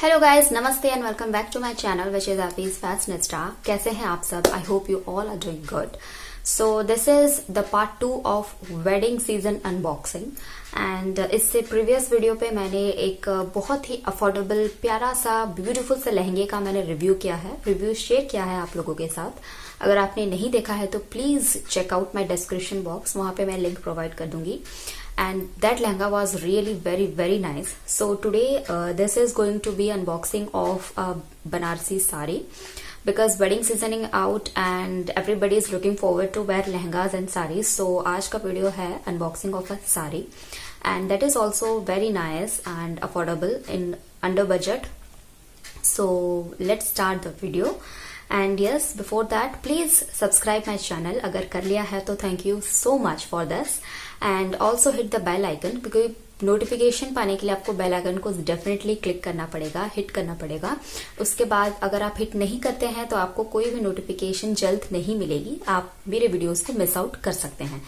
Hello guys, नमस्ते and welcome back to my channel which is Happy's Fashionista. कैसे हैं आप सब? I hope you all are doing good. So this is the part 2 of wedding season unboxing. And इससे previous video पे मैंने एक बहुत ही अफोर्डेबल प्यारा सा ब्यूटीफुल सा लहंगे का मैंने रिव्यू शेयर किया है आप लोगों के साथ। अगर आपने नहीं देखा है तो please check out my description box, वहां पे मैं लिंक प्रोवाइड कर दूंगी। And that lehenga was really very nice. So today this is going to be unboxing of a Banarsi sari because wedding seasoning out and everybody is looking forward to wear lehengas and saris. So आज का video है unboxing of a sari and that is also very nice and affordable in under budget. So let's start the video. And yes, before that please subscribe my channel अगर कर लिया है तो thank you so much for this and also hit the bell icon क्योंकि notification पाने के लिए आपको बेल आइकन को डेफिनेटली क्लिक करना पड़ेगा, हिट करना पड़ेगा। उसके बाद अगर आप हिट नहीं करते हैं तो आपको कोई भी नोटिफिकेशन जल्द नहीं मिलेगी, आप मेरे वीडियोस को मिस आउट कर सकते हैं।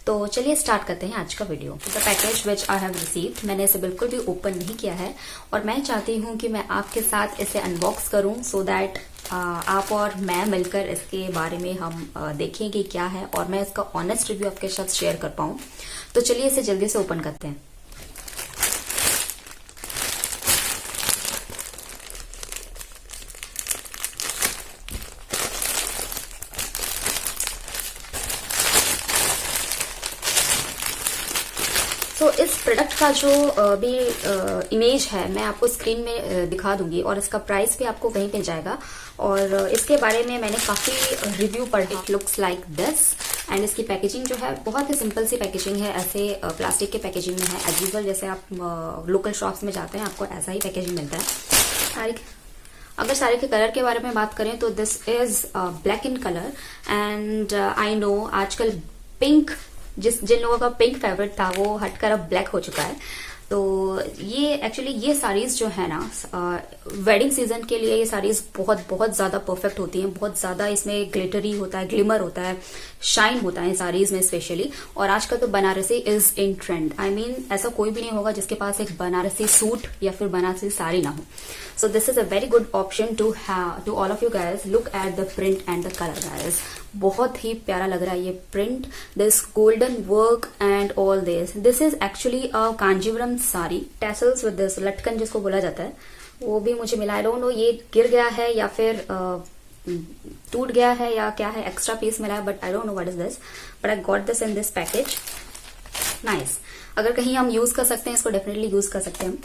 तो चलिए स्टार्ट करते हैं आज का video. The package which I have received, मैंने इसे बिल्कुल भी ओपन नहीं किया है और मैं चाहती हूँ कि मैं आपके साथ इसे अनबॉक्स करूँ सो दैट आप और मैं मिलकर इसके बारे में हम देखें कि क्या है और मैं इसका ऑनेस्ट रिव्यू आपके साथ शेयर कर पाऊँ। तो चलिए इसे जल्दी से ओपन करते हैं। तो इस प्रोडक्ट का जो भी इमेज है मैं आपको स्क्रीन में दिखा दूंगी और इसका प्राइस भी आपको वहीं पे जाएगा। और इसके बारे में मैंने काफी रिव्यू पढ़ी। It looks like this and इसकी पैकेजिंग जो है बहुत ही सिंपल सी पैकेजिंग है, ऐसे प्लास्टिक के पैकेजिंग में है एज यूजुअल। जैसे आप लोकल शॉप्स में जाते हैं आपको ऐसा ही पैकेजिंग मिलता है। अगर साड़ी के कलर के बारे में बात करें तो this is black in colour and I know आजकल पिंक जिन लोगों का पिंक फेवरेट था वो हटकर अब ब्लैक हो चुका है। तो ये एक्चुअली ये साड़ीज जो है ना वेडिंग सीजन के लिए ये साड़ीज बहुत ज्यादा परफेक्ट होती हैं। बहुत ज्यादा इसमें ग्लिटरी होता है, ग्लिमर होता है, शाइन होता है साड़ीज में स्पेशली। और आजकल तो Banarasi is in trend. I mean ऐसा कोई भी नहीं होगा जिसके पास एक बनारसी सूट या फिर बनारसी साड़ी ना हो। So this is a very good option to all of you guys. Look at the print and the colour guys, बहुत ही प्यारा लग रहा है ये print, this golden work and all this. This is actually a Kanjeevaram sari, tassels with this, लटकन जिसको बोला जाता है वो भी मुझे मिला। आई डोंट नो ये गिर गया है या फिर टूट गया है या क्या है, एक्स्ट्रा पीस मिला है, but I don't know what is this, but I got this in this package. Nice, अगर कहीं हम यूज कर सकते हैं इसको डेफिनेटली यूज कर सकते हैं हम।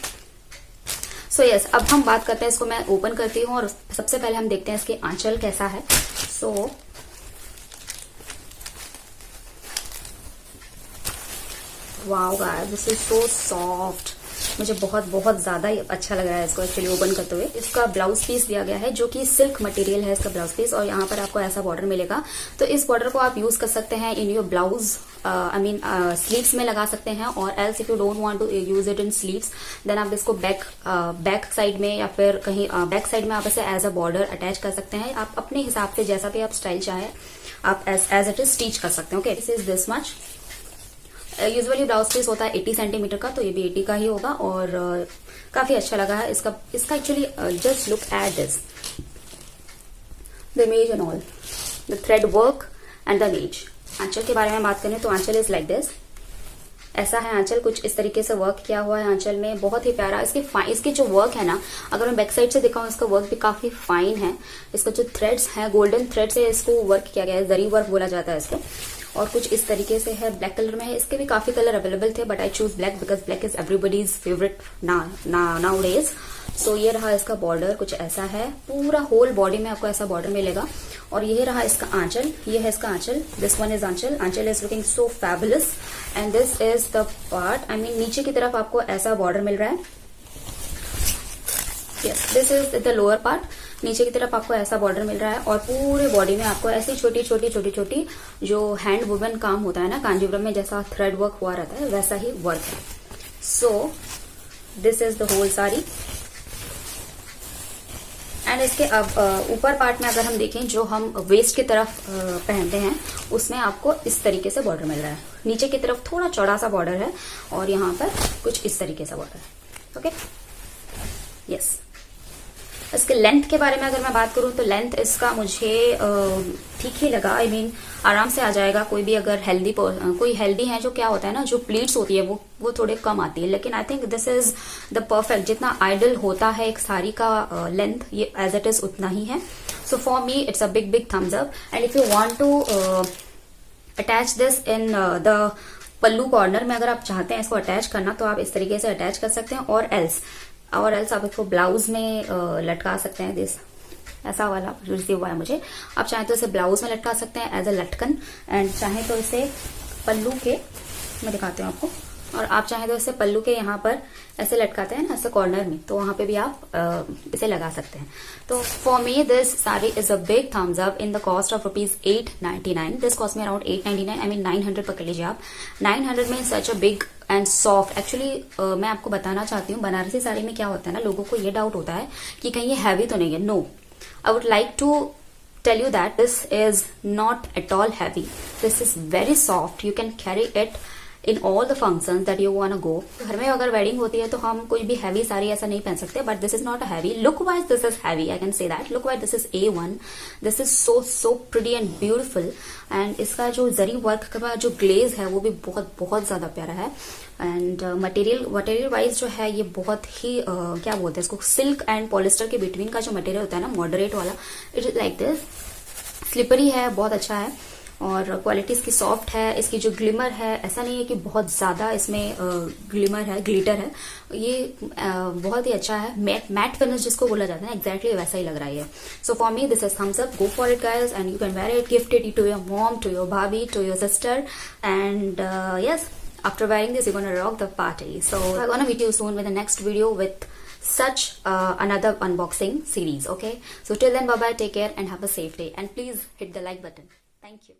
सो यस, अब हम बात करते हैं, इसको मैं ओपन करती हूँ और सबसे पहले हम देखते हैं इसके आंचल कैसा है। So wow guys, this is so soft. मुझे बहुत ज्यादा ही अच्छा लग रहा है इसको एक्चुअली ओपन करते हुए। इसका ब्लाउज पीस दिया गया है जो कि सिल्क मटेरियल है इसका ब्लाउज पीस, और यहाँ पर आपको ऐसा बॉर्डर मिलेगा। तो इस बॉर्डर को आप यूज कर सकते हैं in your blouse, I mean sleeves में लगा सकते हैं। और else if you don't want to use it in sleeves then आप इसको बैक साइड में या फिर कहीं बैक साइड में आप इसे एज अ बॉर्डर अटैच कर सकते हैं। आप अपने हिसाब से जैसा भी आप स्टाइल चाहे आप एज इट इज स्टिच कर सकते हैं। Okay, this is this much. Usually blouse piece होता है 80 सेंटीमीटर का, तो ये भी 80 का ही होगा और काफी अच्छा लगा है इसका actually. Just look at this, the image and all, the thread work and the image. आंचल के बारे में बात करें तो आंचल इज लाइक दिस, ऐसा है आंचल, कुछ इस तरीके से वर्क किया हुआ है आंचल में, बहुत ही प्यारा। इसके जो वर्क है ना, अगर मैं बैक साइड से दिखाऊं इसका वर्क भी काफी फाइन है। इसका जो थ्रेड्स है गोल्डन थ्रेड से इसको वर्क किया गया है, जरी वर्क बोला जाता है इसको। और कुछ इस तरीके से है, ब्लैक कलर में है। इसके भी काफी कलर अवेलेबल थे but I choose black because black is everybody's favourite nowadays. सो ये रहा इसका बॉर्डर, कुछ ऐसा है, पूरा होल बॉडी में आपको ऐसा बॉर्डर मिलेगा। और ये रहा इसका आंचल, ये है इसका आंचल, दिस वन इज आंचल। आंचल is looking so fabulous and this is the part, I mean नीचे की तरफ आपको ऐसा बॉर्डर मिल रहा है। Yes, this is the lower part, नीचे की तरफ आपको ऐसा बॉर्डर मिल रहा है। और पूरे बॉडी में आपको ऐसी छोटी छोटी जो हैंड वुवन काम होता है ना कांजीवरम में, जैसा थ्रेड वर्क हुआ रहता है वैसा ही वर्क है। So this is the whole sari. And इसके अब ऊपर पार्ट में अगर हम देखें जो हम वेस्ट की तरफ पहनते हैं उसमें आपको इस तरीके से बॉर्डर मिल रहा है। नीचे की तरफ थोड़ा चौड़ा सा बॉर्डर है और यहाँ पर कुछ इस तरीके से बॉर्डर है। Okay, yes. इसके लेंथ के बारे में अगर मैं बात करूं तो लेंथ इसका मुझे ठीक ही लगा। आई मीन आराम से आ जाएगा। कोई भी अगर कोई हेल्दी है, जो क्या होता है ना, जो प्लीट्स होती है वो थोड़े कम आती है, लेकिन I think this is the perfect. जितना आइडल होता है एक साड़ी का लेंथ, ये एज इट इज उतना ही है। So for me it's a big big thumbs up. And if you want to attach this in the pallu corner में, अगर आप चाहते हैं इसको अटैच करना तो आप इस तरीके से अटैच कर सकते हैं, और एल्स आप इसको ब्लाउज में लटका सकते हैं। दिस ऐसा वाला रिसीव हुआ है मुझे। आप चाहें तो इसे ब्लाउज में लटका सकते हैं एज अ लटकन, एंड चाहें तो इसे पल्लू के, मैं दिखाती हूँ आपको, और आप चाहें तो इसे पल्लू के यहाँ पर ऐसे लटकाते हैं ना, ऐसे कॉर्नर में, तो वहां पे भी आप इसे लगा सकते हैं। तो for me this sari is a big thumbs up in the cost of ₹899। This cost में अराउंड 899, आई मीन 900 पकड़ लीजिए आप। 900 में such a big and soft. Actually मैं आपको बताना चाहती हूँ, बनारसी साड़ी में क्या होता है ना, लोगों को ये डाउट होता है कि कहीं ये हैवी तो नहीं है। No, I would like to tell you that this is not at all heavy. This is very soft. You can carry it in all the functions that you want to go. घर में अगर wedding होती है तो हम कोई भी heavy sari ऐसा नहीं पहन सकते, but this is not a heavy. Look wise this is heavy, I can say that. Look wise this is A1. This is so pretty and beautiful. And इसका जो जरी वर्क का जो ग्लेज है वो भी बहुत ज्यादा प्यारा है। एंड मटेरियल वाइज जो है ये बहुत ही क्या बोलते हैं इसको, सिल्क एंड पॉलिस्टर के बिटवीन का जो मटेरियल होता है ना, मॉडरेट वाला, it is like this. Slippery है, बहुत अच्छा है, और क्वालिटी इसकी सॉफ्ट है। इसकी जो ग्लिमर है, ऐसा नहीं है कि बहुत ज्यादा इसमें ग्लिमर है, ग्लिटर है, ये बहुत ही अच्छा है। मैट फिनिश जिसको बोला जाता है, एग्जैक्टली वैसा ही लग रहा है। So for me this is thumbs up. Go for it guys, and you can wear it, gift it to your mom, to your bhabhi, to your sister, and yes, after wearing this you're gonna rock the party. So I'm gonna meet you soon with the next video with such another unboxing series. Okay, so till then, bye bye, take care and have a safe day, and please hit the like button. Thank you.